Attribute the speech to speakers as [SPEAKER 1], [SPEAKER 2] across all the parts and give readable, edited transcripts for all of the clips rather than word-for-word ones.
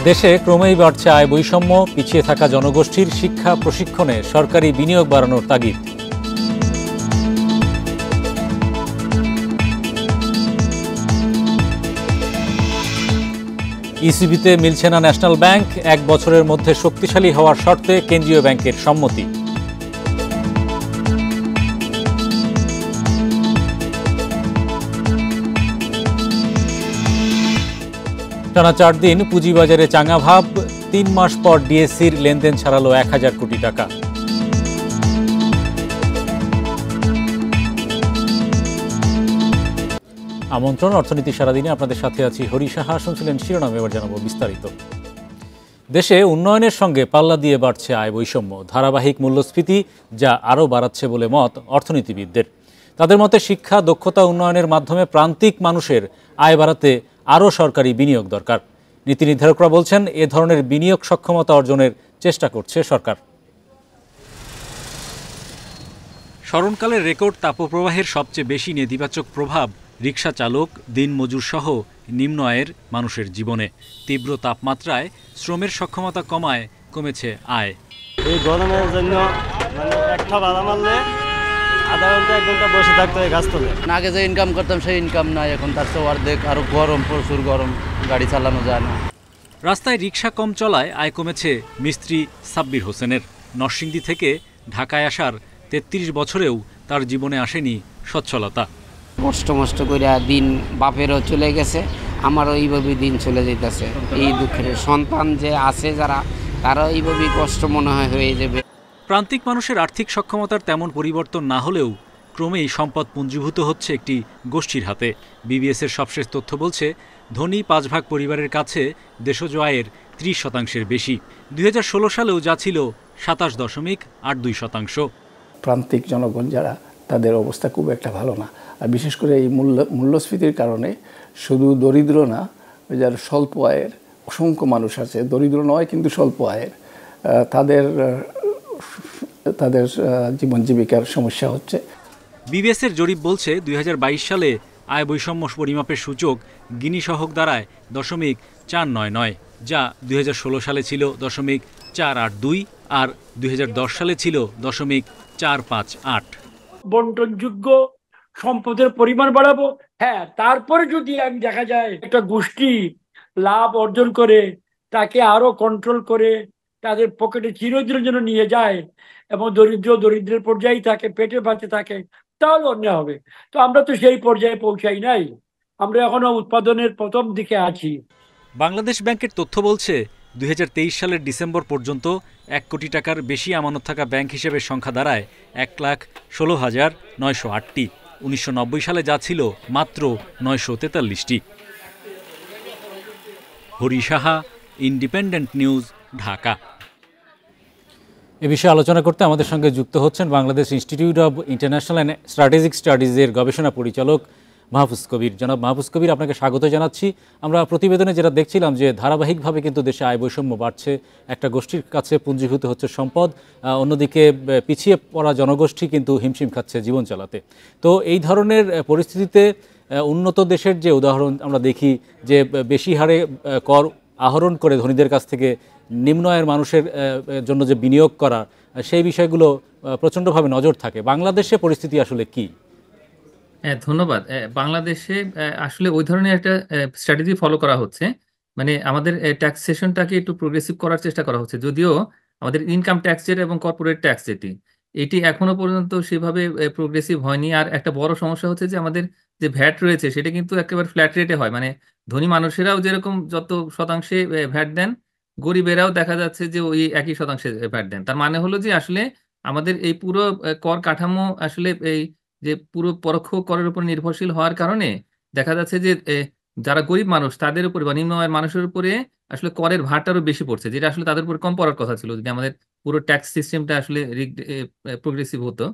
[SPEAKER 1] দেশে ক্রমেই বাড়ছে আয় বৈষম্য, পিছিয়ে থাকা জনগোষ্ঠীর শিক্ষা প্রশিক্ষণে সরকারি বিনিয়োগ বাড়ানোর তাগিদ। ইসিবিতে মিলছে না ন্যাশনাল ব্যাংক, 1 বছরের মধ্যে শক্তিশালী হওয়ার শর্তে কেন্দ্রীয় ব্যাংকের সম্মতি। টানা 4 দিন পুঁজিবাজারে চাঙা ভাব, 3 মাস পর ডিএসসির লেনদেন ছাড়ালো 1000 কোটি টাকা। আমন্ত্রণ অর্থনীতি সারাদিনে, আপনাদের সাথে আছি হরি সাহা। শুনছিলেন শিরোনাম, এবার জানাবো বিস্তারিত। দেশে উন্নয়নের সঙ্গে পাল্লা দিয়ে বাড়ছে আয় বৈষম্য, ধারাবাহিক মূল্যস্ফীতি, যা আরও বাড়াচ্ছে বলে মত অর্থনীতিবিদদের। তাদের মতে শিক্ষা দক্ষতা উন্নয়নের মাধ্যমে প্রান্তিক মানুষের আয় বাড়াতে আরও সরকারি বিনিয়োগ দরকার। নীতি নির্ধারকরা বলছেন এ ধরনের বিনিয়োগ সক্ষমতা অর্জনের চেষ্টা করছে সরকার। স্মরণকালের রেকর্ড তাপপ্রবাহের সবচেয়ে বেশি নেতিবাচক প্রভাব রিকশা চালক, দিনমজুর সহ নিম্ন আয়ের মানুষের জীবনে। তীব্র তাপমাত্রায় শ্রমের সক্ষমতা কমায় কমেছে আয়।
[SPEAKER 2] এই গরমের জন্য একটা বাধা মারলে আধা ঘন্টা 1 ঘন্টা বসে থাকতে হয় গাছ তলে।
[SPEAKER 3] আগে যে ইনকাম করতাম সেই ইনকাম নাই, এখন তার চেয়ে অর্ধেক। আরো গরম, প্রচুর গরম, গাড়ি চালানো যায় না।
[SPEAKER 1] রাস্তায় রিকশা কম চলায় আয় কমেছে মিস্ত্রি সাব্বির হোসেনের। নরসিংদী থেকে ঢাকায় আসার 33 বছরেও তার জীবনে আসেনি সচ্ছলতা।
[SPEAKER 4] কষ্ট করে দিন বাপেরও চলে গেছে, আমারও এইভাবে দিন চলে যেতেছে। এই দুঃখের সন্তান যে আছে যারা, তারা এইভাবেই কষ্ট মনে হয় হয়ে যাবে।
[SPEAKER 1] প্রান্তিক মানুষের আর্থিক সক্ষমতার তেমন পরিবর্তন না হলেও ক্রমেই সম্পদ পুঞ্জীভূত হচ্ছে একটি গোষ্ঠীর হাতে। বিবিএসের সবশেষ তথ্য বলছে ধনী 5 ভাগ পরিবারের কাছে দেশজ আয়ের 30% বেশি। 2016 সালেও যা ছিল 27.82%।
[SPEAKER 5] প্রান্তিক জনগণ যারা, তাদের অবস্থা খুব একটা ভালো না। আর বিশেষ করে এই মূল্যস্ফীতির কারণে শুধু দরিদ্র না, যারা স্বল্প আয়ের অসংখ্য মানুষ আছে, দরিদ্র নয় কিন্তু স্বল্প আয়ের, তাদের জীবন জীবিকার সমস্যা হচ্ছে।
[SPEAKER 1] বিবিএসের জরিপ বলছে 2022 সালে আয় বৈষম্য পরিমাপের সূচক গিনি সহগ দাঁড়ায় 0.499, যা 2016 সালে ছিল 0.482 আর 2010 সালে ছিল 0.458।
[SPEAKER 6] বন্টনযোগ্য সম্পদের পরিমাণ বাড়াবো। হ্যাঁ, তারপরে যদি আমি দেখা যায় একটা গোষ্ঠী লাভ অর্জন করে, তাকে আরো কন্ট্রোল করে তাদের পকেটে চিরদিনের জন্য নিয়ে যায় এবং দরিদ্রের পর্যায়ে থাকে, পেটে বাঁচে থাকে, তাহলে অন্যায় হবে। তো আমরা তো সেই পর্যায়ে পৌঁছাই নাই, আমরা এখনো উৎপাদনের প্রথম দিকে আছি।
[SPEAKER 1] বাংলাদেশ ব্যাংকের তথ্য বলছে 2023 সালের ডিসেম্বর পর্যন্ত 1 কোটি টাকার বেশি আমানত থাকা ব্যাংক হিসেবের সংখ্যা দাঁড়ায় 1,16,908টি। 1990 সালে যা ছিল মাত্র 943টি। Hari Saha, independent news, Dhaka. এ বিষয়ে আলোচনা করতে আমাদের সঙ্গে যুক্ত হচ্ছেন Bangladesh institute of international and strategic স্টাডিজের গবেষণা পরিচালক মাহফুজ কবির। জনাব মাহফুজ কবির, আপনাকে স্বাগত জানাচ্ছি। আমরা প্রতিবেদনে যেটা দেখছিলাম যে ধারাবাহিকভাবে কিন্তু দেশে আয় বৈষম্য বাড়ছে, একটা গোষ্ঠীর কাছে পুঞ্জীভূত হচ্ছে সম্পদ, অন্যদিকে পিছিয়ে পড়া জনগোষ্ঠী কিন্তু হিমশিম খাচ্ছে জীবন চালাতে। তো এই ধরনের পরিস্থিতিতে উন্নত দেশের যে উদাহরণ আমরা দেখি, যে বেশি হারে কর আহরণ করে ধনীদের কাছ থেকে নিম্ন আয়ের মানুষের জন্য যে বিনিয়োগ করা, সেই বিষয়গুলো প্রচণ্ডভাবে নজর থাকে। বাংলাদেশে পরিস্থিতি আসলে কি?
[SPEAKER 7] হ্যাঁ, ধন্যবাদ। বাংলাদেশে আসলে ওই ধরনের একটা স্ট্র্যাটেজি ফলো করা হচ্ছে। মানে আমাদের ট্যাক্সেশনটাকে একটু প্রোগ্রেসিভ করার চেষ্টা করা হচ্ছে, যদিও আমাদের ইনকাম ট্যাক্স যেটা এবং কর্পোরেট ট্যাক্স এটি এখনো পর্যন্ত সেভাবে প্রোগ্রেসিভ হয়নি। আর একটা বড় সমস্যা হচ্ছে যে আমাদের যে ভ্যাট রয়েছে সেটা কিন্তু একেবারে ফ্ল্যাট রেটে হয়। মানে ধনী মানুষেরাও যেরকম যত শতাংশে ভ্যাট দেন, গরিবেরাও দেখা যাচ্ছে যে ওই একই শতাংশে ভ্যাট দেন। তার মানে হলো যে আসলে আমাদের এই পুরো কর কাঠামো আসলে এই যে পুরো পরোক্ষ করের উপর নির্ভরশীল হওয়ার কারণে দেখা যাচ্ছে যে যারা গরিব মানুষ তাদের উপরে বা নিম্ন আয়ের মানুষের উপরে আসলে করের ভারটা আরো বেশি পড়ছে, যেটা আসলে তাদের উপর কম পড়ার কথা ছিল যদি আমাদের পুরো ট্যাক্স সিস্টেমটা আসলে প্রোগ্রেসিভ হতো।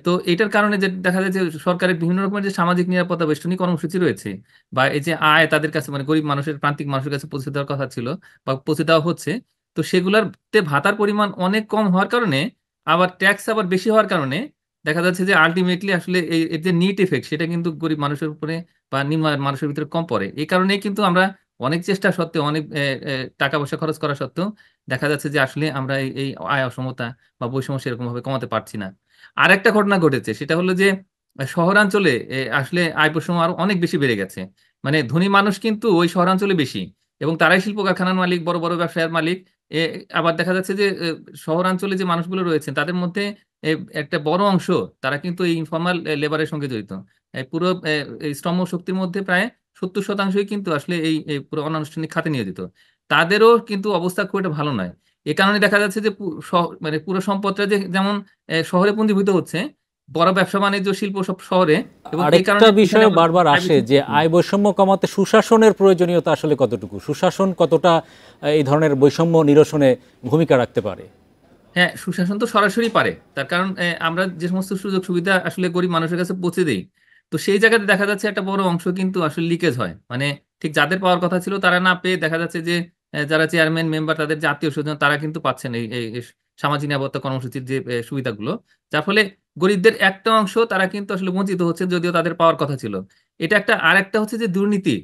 [SPEAKER 7] তো এটার কারণে যে দেখা যায় যে সরকারের বিভিন্ন রকমের যে সামাজিক নিরাপত্তা বেষ্টনী কর্মসূচি রয়েছে বা এই যে আয় তাদের কাছে মানে গরিব মানুষের প্রান্তিক মানুষের কাছে পৌঁছে দেওয়ার কথা ছিল বা পৌঁছে দেওয়া হচ্ছে, তো সেগুলোর ভাতার পরিমাণ অনেক কম হওয়ার কারণে আবার ট্যাক্স আবার বেশি হওয়ার কারণে দেখা যাচ্ছে যে আলটিমেটলি আসলে এর যে নিট এফেক্ট সেটা কিন্তু গরিব মানুষের উপরে বা নিম্ন আয়ের মানুষের ভিতরে কম পড়ে। এই কারণেই কিন্তু আমরা অনেক চেষ্টা সত্ত্বেও অনেক টাকা পয়সা খরচ করা সত্ত্বেও দেখা যাচ্ছে যে আসলে আমরা এই আয় অসমতা বা বৈষম্য সেরকম ভাবে কমাতে পারছি না। আর একটা ঘটনা ঘটেছে, সেটা হলো যে শহরাঞ্চলে আসলে আয় বৈষম্য আরো অনেক বেশি বেড়ে গেছে। মানে ধনী মানুষ কিন্তু ওই শহরাঞ্চলে বেশি, এবং তারাই শিল্প কারখানার মালিক, বড় বড় ব্যবসায়ের মালিক। এ, আবার দেখা যাচ্ছে যে শহরাঞ্চলে যে মানুষগুলো রয়েছে তাদের মধ্যে এ, একটা বড় অংশ তারা কিন্তু এই ইনফর্মাল লেবারের সঙ্গে জড়িত। পুরো এই শ্রম শক্তির মধ্যে প্রায় 70% কিন্তু আসলে এই পুরো অনানুষ্ঠানিক খাতে নিয়োজিত। তাদেরও কিন্তু অবস্থা খুব একটা ভালো নয়। এ কারণে দেখা যাচ্ছে যে মানে পুরো সম্পদটা যে যেমন শহরে পুঞ্জীভূত হচ্ছে, বড় ব্যবসা বাণিজ্য শিল্প সব শহরে, এবং এই কারণে
[SPEAKER 1] আরেকটা বিষয় বারবার আসে যে আয় বৈষম্য কমাতে সুশাসনের প্রয়োজনীয়তা আসলে কতটুকু, সুশাসন কতটা এই ধরনের বৈষম্য নিরসনে ভূমিকা রাখতে পারে?
[SPEAKER 7] হ্যাঁ, সুশাসন তো সরাসরি পারে। তার কারণ আমরা যে সমস্ত সুযোগ সুবিধা আসলে গরিব মানুষের কাছে পৌঁছে দেই, তো সেই জায়গাতে দেখা যাচ্ছে একটা বড় অংশ কিন্তু আসলে লিকেজ হয়। মানে ঠিক যাদের পাওয়ার কথা ছিল তারা না পেয়ে দেখা যাচ্ছে যে যারা চেয়ারম্যান মেম্বার তাদের যে আত্মীয় স্বজন তারা কিন্তু পাচ্ছেন এই সামাজিক নিরাপত্তা কর্মসূচির যে সুবিধাগুলো, যার ফলে গরিবদের একটা অংশ তারা কিন্তু আসলে বঞ্চিত হচ্ছে যদিও তাদের পাওয়ার কথা ছিল। এটা একটা। আর একটা হচ্ছে যে দুর্নীতি,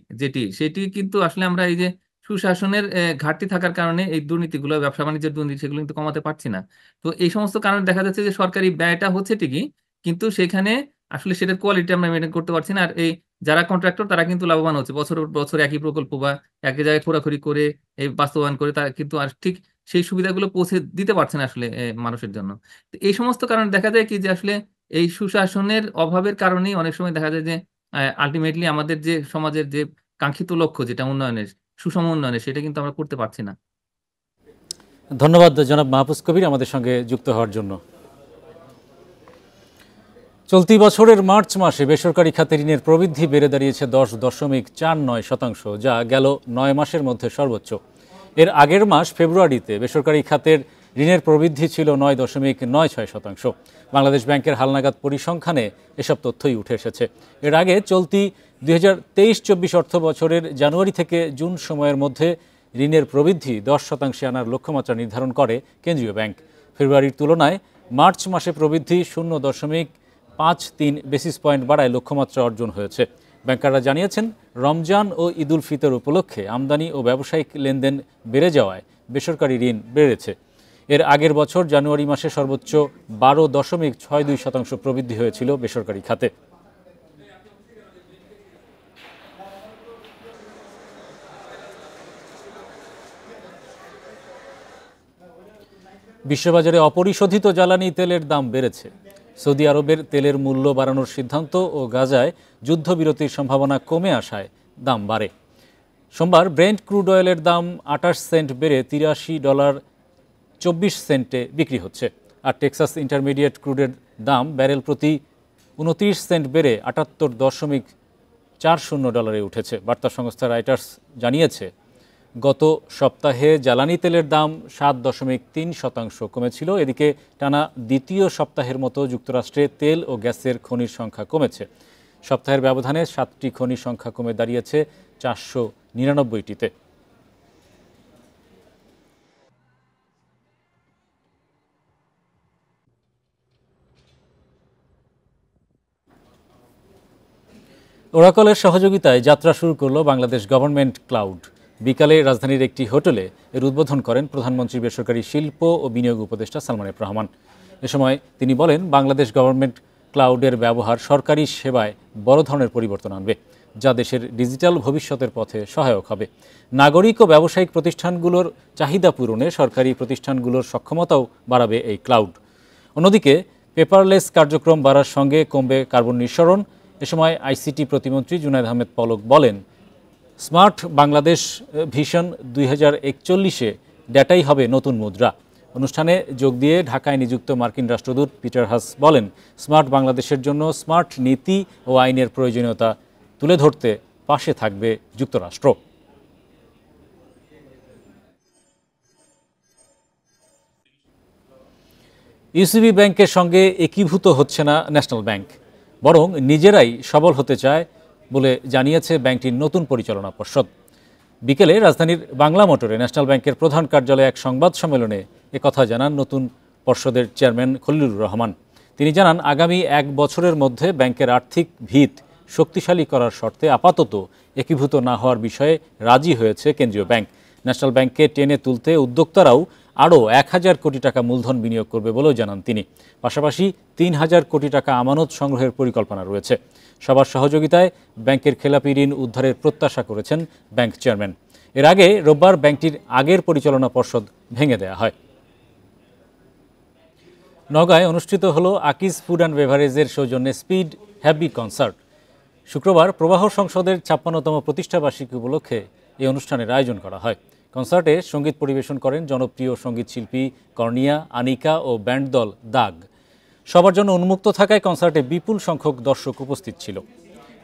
[SPEAKER 7] সেটি কিন্তু আসলে আমরা এই যে সুশাসনের ঘাটতি থাকার কারণে এই দুর্নীতিগুলো, ব্যবসা বাণিজ্যের দুর্নীতি, সেগুলো কিন্তু কমাতে পারছি না। তো এই সমস্ত কারণে দেখা যাচ্ছে যে সরকারি ব্যয়টা হচ্ছে ঠিকই, কিন্তু সেখানে আসলে সেটার কোয়ালিটি আমরা মেনটেন করতে পারছি না। আর এই যারা কন্ট্রাক্টর তারা কিন্তু লাভবান হচ্ছে, বছর বছর একই প্রকল্প বা একই জায়গায় খোরাখুরি করে এই বাস্তবায়ন করে, তারা কিন্তু আর ঠিক সেই সুবিধাগুলো পৌঁছে দিতে পারছে না আসলে মানুষের জন্য। তো এই সমস্ত কারণে দেখা যায় কি যে আসলে এই সুশাসনের অভাবের কারণেই অনেক সময় দেখা যায় যে আলটিমেটলি আমাদের যে সমাজের যে কাঙ্ক্ষিত লক্ষ্য, যেটা উন্নয়নের, সুষম উন্নয়নের, সেটা কিন্তু আমরা করতে পারছি না।
[SPEAKER 1] ধন্যবাদ জনাব মাহফুজ কবির আমাদের সঙ্গে যুক্ত হওয়ার জন্য। চলতি বছরের মার্চ মাসে বেসরকারি খাতে ঋণের প্রবৃদ্ধি বেড়ে দাঁড়িয়েছে 10.49%, যা গেল 9 মাসের মধ্যে সর্বোচ্চ। এর আগের মাস ফেব্রুয়ারিতে বেসরকারি খাতের ঋণের প্রবৃদ্ধি ছিল 9.96%। বাংলাদেশ ব্যাংকের হালনাগাদ পরিসংখ্যানে এসব তথ্যই উঠে এসেছে। এর আগে চলতি 2023-24 অর্থ বছরের জানুয়ারি থেকে জুন সময়ের মধ্যে ঋণের প্রবৃদ্ধি 10% আনার লক্ষ্যমাত্রা নির্ধারণ করে কেন্দ্রীয় ব্যাংক। ফেব্রুয়ারির তুলনায় মার্চ মাসে প্রবৃদ্ধি 0.53 বেসিস পয়েন্ট বাড়ায় লক্ষ্যমাত্রা অর্জন হয়েছে। ব্যাংকাররা জানিয়েছেন, রমজান ও ঈদ উল ফিতর উপলক্ষে আমদানি ও ব্যবসায়িক লেনদেন বেড়ে যাওয়ায় বেসরকারি ঋণ বেড়েছে। এর আগের বছর জানুয়ারি মাসে সর্বোচ্চ 12.62% প্রবৃদ্ধি হয়েছিল বেসরকারি খাতে। বিশ্ববাজারে অপরিশোধিত জ্বালানি তেলের দাম বেড়েছে। সৌদি আরবের তেলের মূল্য বাড়ানোর সিদ্ধান্ত ও গাজায় যুদ্ধবিরতির সম্ভাবনা কমে আসায় দাম বাড়ে। সোমবার ব্রেন্ট ক্রুড অয়েলের দাম 28 সেন্ট বেড়ে $83.24 বিক্রি হচ্ছে। আর টেক্সাস ইন্টারমিডিয়েট ক্রুডের দাম ব্যারেল প্রতি 29 সেন্ট বেড়ে $78.40 উঠেছে। বার্তা সংস্থা রয়টার্স জানিয়েছে, গত সপ্তাহে জ্বালানি তেলের দাম 7.3% কমেছিল। এদিকে টানা দ্বিতীয় সপ্তাহের মতো যুক্তরাষ্ট্রে তেল ও গ্যাসের খনির সংখ্যা কমেছে। সপ্তাহের ব্যবধানে 7টি খনির সংখ্যা কমে দাঁড়িয়েছে 499টিতে। ওরাকলের সহযোগিতায় যাত্রা শুরু করল বাংলাদেশ গভর্নমেন্ট ক্লাউড। বিকালে রাজধানীর একটি হোটেলে এর উদ্বোধন করেন প্রধানমন্ত্রী বেসরকারি শিল্প ও বিনিয়োগ উপদেষ্টা সালমান এফ রহমান। এ সময় তিনি বলেন, বাংলাদেশ গভর্নমেন্ট ক্লাউডের ব্যবহার সরকারি সেবায় বড় ধরনের পরিবর্তন আনবে, যা দেশের ডিজিটাল ভবিষ্যতের পথে সহায়ক হবে। নাগরিক ও ব্যবসায়িক প্রতিষ্ঠানগুলোর চাহিদা পূরণে সরকারি প্রতিষ্ঠানগুলোর সক্ষমতাও বাড়াবে এই ক্লাউড। অন্যদিকে পেপারলেস কার্যক্রম বাড়ার সঙ্গে কমবে কার্বন নিঃসরণ। এ সময় আইসিটি প্রতিমন্ত্রী জুনায়েদ আহমেদ পলক বলেন, স্মার্ট বাংলাদেশ ভিশন 2041-এ ডেটাই হবে নতুন মুদ্রা। অনুষ্ঠানে যোগ দিয়ে ঢাকায় নিযুক্ত মার্কিন রাষ্ট্রদূত পিটার হাস বলেন, স্মার্ট বাংলাদেশের জন্য স্মার্ট নীতি ও আইনের প্রয়োজনীয়তা তুলে ধরতে পাশে থাকবে যুক্তরাষ্ট্র। ইউসিবি ব্যাংকের সঙ্গে একীভূত হচ্ছে না ন্যাশনাল ব্যাংক, বরং নিজেরাই সবল হতে চায় বলে জানিয়েছে ব্যাংকটির নতুন পরিচালনা পর্ষদ। বিকেলে রাজধানীর বাংলা মোটরে ন্যাশনাল ব্যাংকের প্রধান কার্যালয়ে এক সংবাদ সম্মেলনে একথা জানান নতুন পর্ষদের চেয়ারম্যান খলিলুর রহমান। তিনি জানান, আগামী 1 বছরের মধ্যে ব্যাংকের আর্থিক ভিত শক্তিশালী করার শর্তে আপাতত একীভূত না হওয়ার বিষয়ে রাজি হয়েছে কেন্দ্রীয় ব্যাংক। ন্যাশনাল ব্যাংককে টেনে তুলতে উদ্যোক্তারাও আরও ১,০০০ কোটি টাকা মূলধন বিনিয়োগ করবে বলেও জানান তিনি। পাশাপাশি ৩,০০০ কোটি টাকা আমানত সংগ্রহের পরিকল্পনা রয়েছে। সবার সহযোগিতায় ব্যাংকের খেলাপি ঋণ উদ্ধারের প্রত্যাশা করেছেন ব্যাংক চেয়ারম্যান। এর আগে রোববার ব্যাংকটির আগের পরিচালনা পর্ষদ ভেঙে দেওয়া হয়। নওগাঁয় অনুষ্ঠিত হলো আকিজ ফুড অ্যান্ড বেভারেজের সৌজন্যে স্পিড হ্যাপি কনসার্ট। শুক্রবার প্রবাহ সংসদের ৫৬তম প্রতিষ্ঠাবার্ষিকী উপলক্ষে এই অনুষ্ঠানের আয়োজন করা হয়। কনসার্টে সঙ্গীত পরিবেশন করেন জনপ্রিয় সঙ্গীত শিল্পী কর্নিয়া, আনিকা ও ব্যান্ড দল দাগ। সবার জন্য উন্মুক্ত থাকায় কনসার্টে বিপুল সংখ্যক দর্শক উপস্থিত ছিল।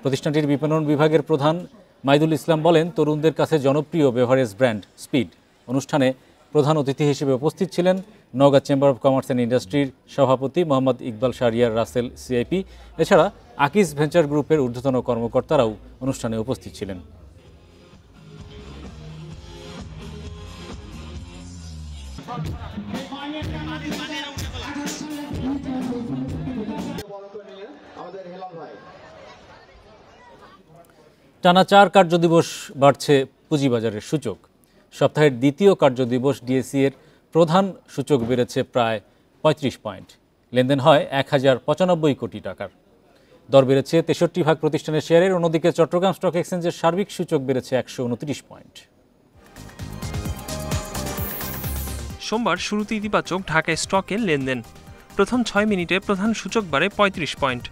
[SPEAKER 1] প্রতিষ্ঠানটির বিপণন বিভাগের প্রধান মাইদুল ইসলাম বলেন, তরুণদের কাছে জনপ্রিয় বেভারেজ ব্র্যান্ড স্পিড। অনুষ্ঠানে প্রধান অতিথি হিসেবে উপস্থিত ছিলেন Naogaon chamber of commerce and ইন্ডাস্ট্রির সভাপতি মোহাম্মদ ইকবাল শাহরিয়ার রাসেল সিআইপি। এছাড়া আকিজ ভেঞ্চার গ্রুপের ঊর্ধ্বতন কর্মকর্তারাও অনুষ্ঠানে উপস্থিত ছিলেন। টানা 4 কার্যদিবস বাড়ছে পুঁজিবাজারের সূচক। সপ্তাহের দ্বিতীয় কার্যদিবস ডিএসই এর প্রধান সূচক বেড়েছে প্রায় ৩৫ পয়েন্ট। লেনদেন হয় ১,০৯৫ কোটি টাকার। দর বেড়েছে ৬৩% প্রতিষ্ঠানের শেয়ারের। অন্যদিকে চট্টগ্রাম স্টক এক্সচেঞ্জের সার্বিক সূচক বেড়েছে ১২৯ পয়েন্ট।
[SPEAKER 8] সোমবার শুরুতে ইতিবাচক ঢাকা স্টকের লেনদেন। প্রথম ৬ মিনিটে প্রধান সূচক বাড়ে ৩৫ পয়েন্ট।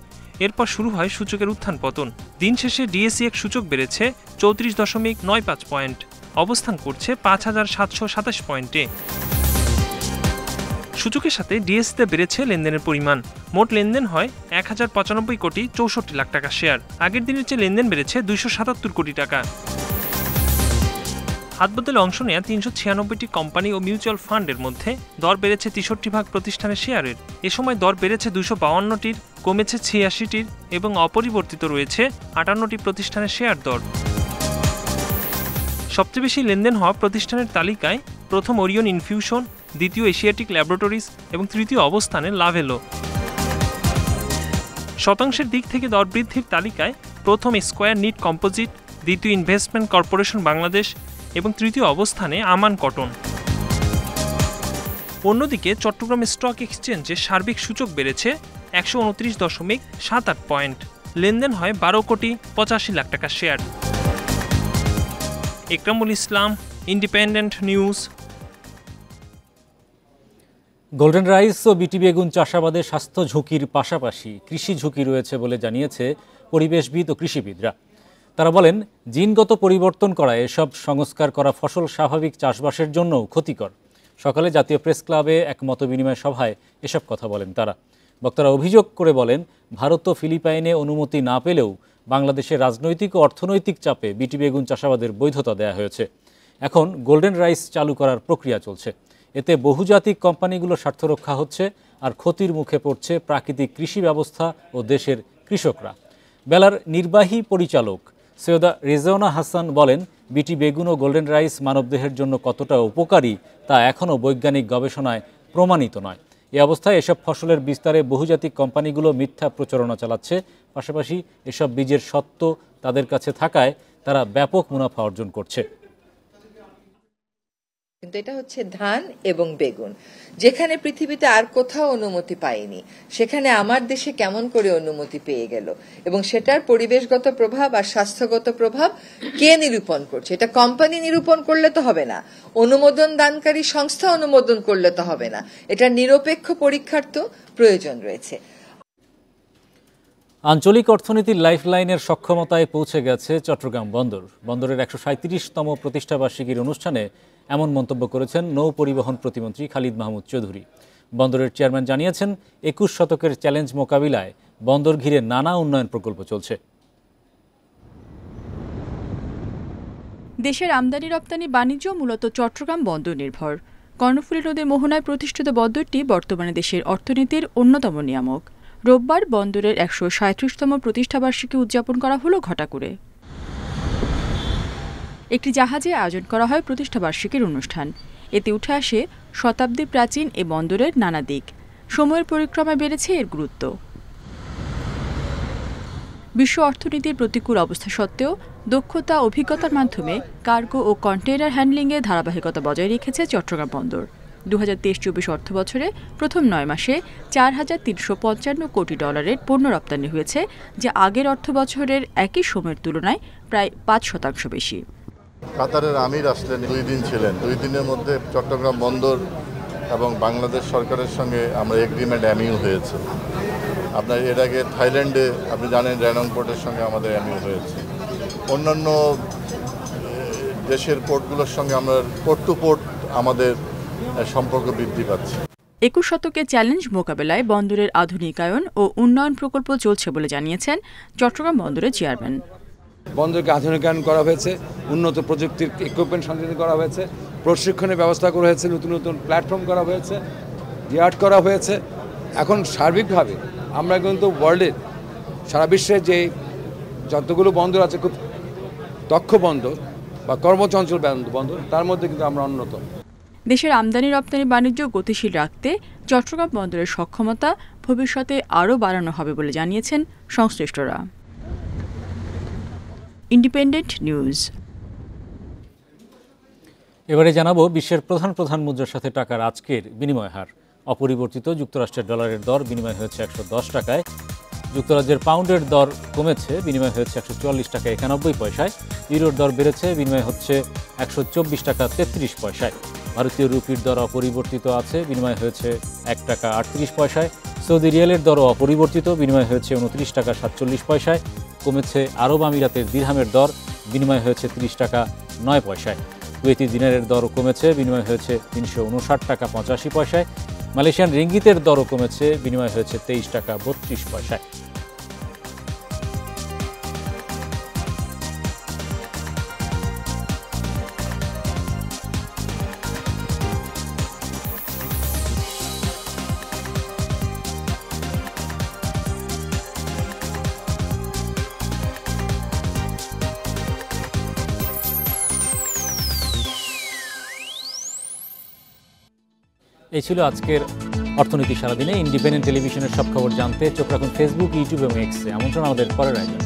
[SPEAKER 8] এরপর শুরু হয় সূচকের উত্থান পতন। দিন শেষে ডিএসই এর সূচক বেড়েছে ৩৪.৯৫ পয়েন্ট, অবস্থান করছে ৫,৭২৭ পয়েন্টে। সূচকের সাথে ডিএসইতে বেড়েছে লেনদেনের পরিমাণ। মোট লেনদেন হয় ১,০৯৫ কোটি ৬৪ লাখ টাকা শেয়ার। আগের দিনের চেয়ে লেনদেন বেড়েছে ২৭৭ কোটি টাকা। হাতবদলে অংশ নেয়া ৩৯৬টি কোম্পানি ও মিউচুয়াল ফান্ডের মধ্যে দর বেড়েছে ৬৩% প্রতিষ্ঠানের শেয়ারের। এ সময় দর বেড়েছে ২৫২টির, কমেছে ৮৬টির এবং অপরিবর্তিত রয়েছে ৫৮টি প্রতিষ্ঠানের শেয়ার দর। সবচেয়ে বেশি লেনদেন হওয়া প্রতিষ্ঠানের তালিকায় প্রথম ওরিয়ন ইনফিউশন, দ্বিতীয় এশিয়াটিক ল্যাবরেটরিজ এবং তৃতীয় অবস্থানে লাভেলো। শতাংশের দিক থেকে দর বৃদ্ধির তালিকায় প্রথম স্কয়ার নিট কম্পোজিট, দ্বিতীয় ইনভেস্টমেন্ট কর্পোরেশন বাংলাদেশ এবং তৃতীয় অবস্থানে আমান কটন। অন্যদিকে চট্টগ্রাম স্টক এক্সচেঞ্জে সার্বিক সূচক বেড়েছে ১২৯.৭৮ পয়েন্ট। লেনদেন হয় ১২ কোটি ৮৫ লাখ টাকা শেয়ার। ইকরামুল ইসলাম, ইন্ডিপেন্ডেন্ট নিউজ।
[SPEAKER 1] গোল্ডেন রাইস ও বিটি বেগুন চাষাবাদে স্বাস্থ্য ঝুঁকির পাশাপাশি কৃষি ঝুঁকি রয়েছে বলে জানিয়েছে পরিবেশবিদ ও কৃষিবিদরা। তারা বলেন, জিনগত পরিবর্তন করা এসব সংস্কার করা ফসল স্বাভাবিক চাষবাসের জন্যও ক্ষতিকর। সকালে জাতীয় প্রেস ক্লাবে এক মতবিনিময় সভায় এসব কথা বলেন তারা। বক্তারা অভিযোগ করে বলেন, ভারত ও ফিলিপাইনে অনুমতি না পেলেও বাংলাদেশের রাজনৈতিক ও অর্থনৈতিক চাপে বিটি বেগুন চাষাবাদের বৈধতা দেয়া হয়েছে। এখন গোল্ডেন রাইস চালু করার প্রক্রিয়া চলছে। এতে বহুজাতিক কোম্পানিগুলোর স্বার্থ রক্ষা হচ্ছে আর ক্ষতির মুখে পড়ছে প্রাকৃতিক কৃষি ব্যবস্থা ও দেশের কৃষকরা। বেলার নির্বাহী পরিচালক সৈয়দা রেজওয়ানা হাসান বলেন, বিটি বেগুন ও গোল্ডেন রাইস মানবদেহের জন্য কতটা উপকারী তা এখনও বৈজ্ঞানিক গবেষণায় প্রমাণিত নয়। এ অবস্থায় এসব ফসলের বিস্তারে বহুজাতিক কোম্পানিগুলো মিথ্যা প্রচারণা চালাচ্ছে। পাশাপাশি এসব বীজের সত্ত্ব তাদের কাছে থাকায় তারা ব্যাপক মুনাফা অর্জন করছে।
[SPEAKER 9] কিন্তু এটা হচ্ছে ধান এবং বেগুন, যেখানে পৃথিবীতে আর কোথাও অনুমতি পায়নি, সেখানে আমার দেশে কেমন করে অনুমতি পেয়ে গেল, এবং সেটার পরিবেশগত প্রভাব আর স্বাস্থ্যগত প্রভাব কে নিরূপণ করছে? এটা কোম্পানি নিরূপণ করলে তো হবে না, অনুমোদন দানকারী সংস্থা অনুমোদন করলে তো হবে না, এটা নিরপেক্ষ পরীক্ষার তো প্রয়োজন রয়েছে।
[SPEAKER 1] আঞ্চলিক অর্থনীতির লাইফলাইনের সক্ষমতায় পৌঁছে গেছে চট্টগ্রাম বন্দর। বন্দরের ১৩৭তম প্রতিষ্ঠাবার্ষিকীর অনুষ্ঠানে এমন মন্তব্য করেছেন নৌ পরিবহন প্রতিমন্ত্রী খালিদ মাহমুদ চৌধুরী। বন্দরের চেয়ারম্যান জানিয়েছেন, ২১ শতকের চ্যালেঞ্জ মোকাবিলায় বন্দর ঘিরে নানা উন্নয়ন প্রকল্প চলছে।
[SPEAKER 10] দেশের আমদানি রপ্তানি বাণিজ্য মূলত চট্টগ্রাম বন্দর নির্ভর। কর্ণফুলী নদীর মোহনায় প্রতিষ্ঠিত বন্দরটি বর্তমানে দেশের অর্থনীতির অন্যতম নিয়ামক। রোববার বন্দরের ১৩৭তম প্রতিষ্ঠাবার্ষিকী উদযাপন করা হলো ঘটাকুড়ে। একটি জাহাজে আয়োজন করা হয় প্রতিষ্ঠাবার্ষিকীর অনুষ্ঠান। এতে উঠে আসে শতাব্দী প্রাচীন এ বন্দরের নানা দিক। সময়ের পরিক্রমায় বেড়েছে এর গুরুত্ব। বিশ্ব অর্থনীতির প্রতিকূল অবস্থা সত্ত্বেও দক্ষতা অভিজ্ঞতার মাধ্যমে কার্গো ও কন্টেইনার হ্যান্ডলিংয়ে ধারাবাহিকতা বজায় রেখেছে চট্টগ্রাম বন্দর। 2023-24 অর্থবছরে প্রথম 9 মাসে $4,355 কোটি পণ্য রপ্তানি হয়েছে, যা আগের অর্থবছরের একই সময়ের তুলনায় প্রায় 5% বেশি।
[SPEAKER 11] কাতারের আমির আসলেন, 2 দিন ছিলেন। 2 দিনের মধ্যে চট্টগ্রাম বন্দর এবং বাংলাদেশ সরকারের সঙ্গে আমরা এগ্রিমেন্ট এমইউ হয়েছে। আপনার এর আগে থাইল্যান্ডে আপনি জানেন র্যানং পোর্টের সঙ্গে আমাদের এমইউ হয়েছে। অন্যান্য দেশের পোর্টগুলোর সঙ্গে আমরা পোর্ট টু পোর্ট আমাদের সম্পর্ক বৃদ্ধি পাচ্ছে।
[SPEAKER 10] 21 শতকে চ্যালেঞ্জ মোকাবেলায় বন্দরের আধুনিকায়ন ও উন্নয়ন প্রকল্প চলছে বলে জানিয়েছেন চট্টগ্রাম বন্দরের চেয়ারম্যান।
[SPEAKER 12] বন্দরকে আধুনিকায়ন করা হয়েছে, উন্নত প্রযুক্তির ইকুইপমেন্ট সংযোজন করা হয়েছে, প্রশিক্ষণের ব্যবস্থা করা হয়েছে, নতুন নতুন প্ল্যাটফর্ম করা হয়েছে, ইয়ার্ড করা হয়েছে। এখন সার্বিকভাবে আমরা কিন্তু ওয়ার্ল্ডের সারা বিশ্বের যে যতগুলো বন্দর আছে খুব দক্ষ বন্দর বা কর্মচঞ্চল বন্দর, তার মধ্যে কিন্তু আমরা অন্যতম।
[SPEAKER 10] দেশের আমদানি রপ্তানি বাণিজ্য গতিশীল রাখতে চট্টগ্রাম বন্দরের সক্ষমতা ভবিষ্যতে আরও বাড়ানো হবে বলে জানিয়েছেন সংশ্লিষ্টরা। Independent news.
[SPEAKER 1] এবারে জানাবো বিশ্বের প্রধান মুদ্রার সাথে টাকার আজকের বিনিময় হার। অপরিবর্তিত যুক্তরাষ্ট্রের ডলারের দর বিনিময় হয়েছে 110 টাকায়, যুক্তরাজ্যের পাউন্ডের দর কমেছে, বিনিময় হয়েছে 144 টাকা 91 পয়সায়, ইউরোর দর বেড়েছে, বিনিময় হচ্ছে 124 টাকা 33 পয়সায়, ভারতীয় রুপির দর অপরিবর্তিত আছে, বিনিময় হয়েছে 1 টাকা 38 পয়সায়, সৌদি রিয়ালের দরও অপরিবর্তিত, বিনিময় হয়েছে 29 টাকা 47 পয়সায়, কমেছে আরব আমিরাতের দিরহামের দর, বিনিময় হয়েছে 30 টাকা 9 পয়সায়, কুয়েতি দিনারের দরও কমেছে, বিনিময় হয়েছে 359 টাকা 85 পয়সায়, মালয়েশিয়ান রিঙ্গিতের দরও কমেছে, বিনিময় হয়েছে 23 টাকা 32 পয়সায়। এই ছিল আজকের অর্থনীতি সারাদিনে। ইন্ডিপেন্ডেন্ট টেলিভিশনের সব খবর জানতে চোখ রাখুন ফেসবুক, ইউটিউব এবং এক্সে। আমন্ত্রণ আমাদের পরের আয়োজন।